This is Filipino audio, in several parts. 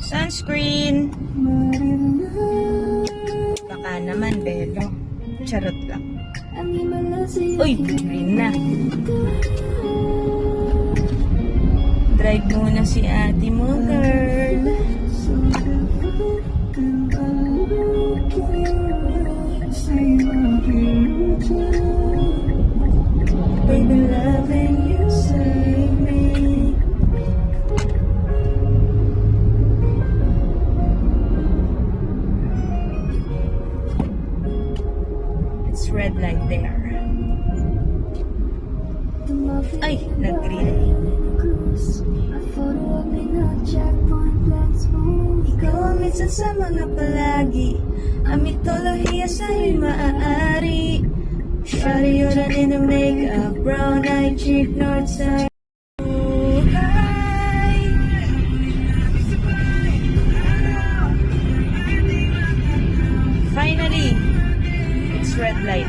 Sunscreen. Baka naman, Belo. Charot lang. Uy, green na. Drive muna si ate mo, girl. Baby, loving you, save me. It's red light there. Ay, nag-green. Ikaw ang minsan sa mga palagi. Ang mitolohiya sa'yo'y maaari. Shawty, you're not in the makeup. Brown-eyed chick, north side. Finally, it's red light.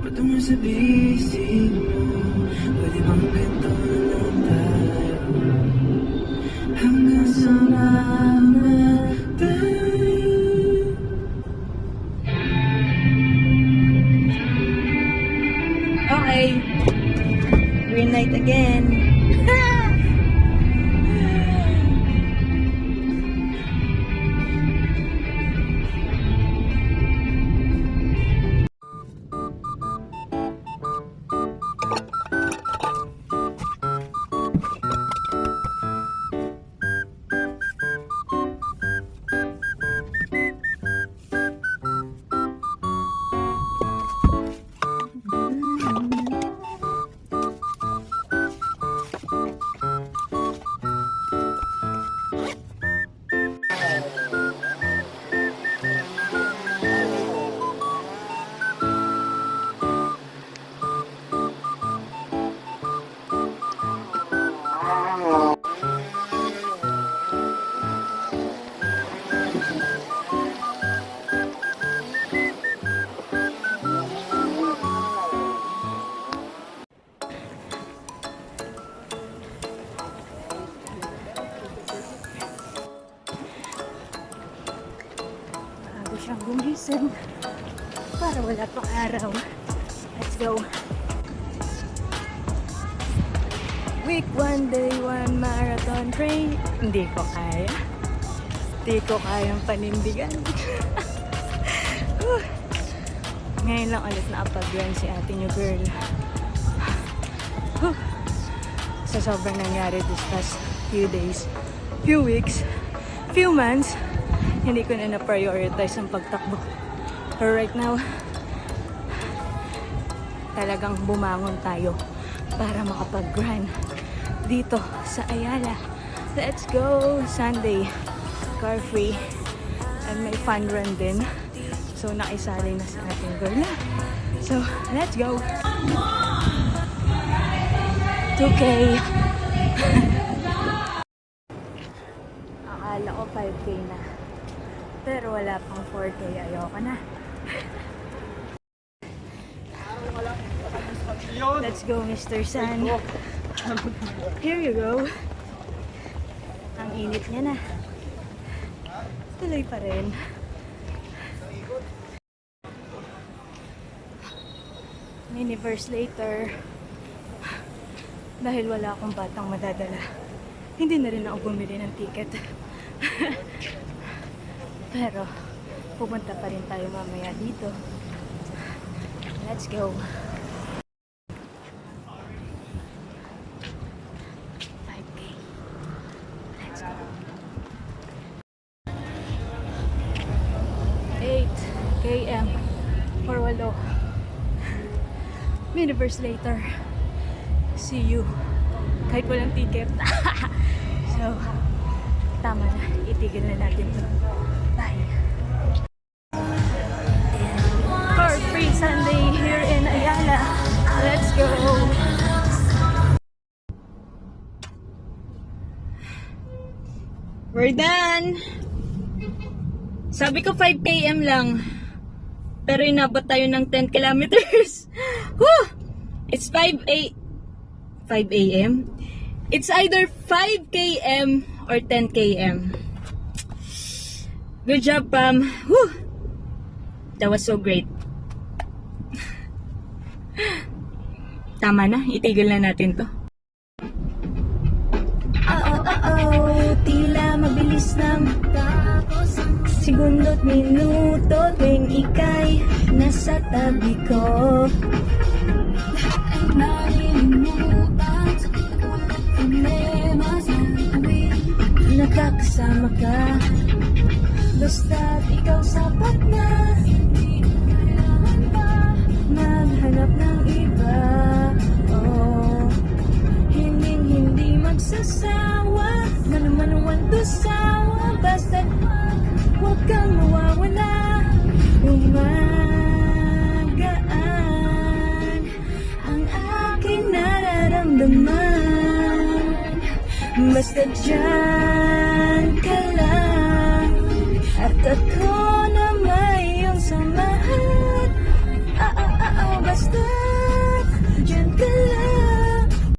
Patungo sa bisig mo, pwede bang ganito na lang tayo? Hanggang sa mamatay. Okay. Green light again. Siyang gumising para wala pang araw. Let's go. Week 1, day 1 marathon train. Hindi ko kaya. Hindi ko kayang panindigan. Ngayon lang ulit nakapag-run si ate niyo, girl. Sa sobrang nangyari this past few days, few weeks, few months, hindi ko na na-prioritize ang pagtakbo. But right now, talagang bumangon tayo para makapag-run dito sa Ayala. Let's go! Sunday, car free. And may fun run din. So, nakisali na sa ating girl. So, let's go! 2K! Akala ko 5K na. Pero wala pang 4K. Ayoko na. Let's go, Mr. Sun. Here you go. Ang init niya na. Tuloy pa rin. Miniverse later. Dahil wala akong batang madadala, hindi na rin ako bumili ng ticket. Pero, pupunta pa rin tayo mamaya dito. Let's go. 5K. Let's go. 8 km for Walo. Miniverse later. See you. Kahit walang ticket. So, tama na. Itigil na natin to. Bye. Car Free Sunday here in Ayala. Let's go. We're done. Sabi ko 5 km lang. Pero inabot tayo ng 10 kilometers. Whew! It's 5 a.m. It's either 5 km or 10 km. Good job, Pam. Whew! That was so great. Tama na, itigil na natin to. Tila mabilis ng segundo't minuto tuwing ika'y nasa tabi ko. Nakakasama ka, basta't ikaw sapat na. Maghanap ng iba, oh. Hindi magsasawa, naman to sawa. Basta't huwag kang mawawala. Umagaan ang aking nararamdaman. Basta dyan ka lang.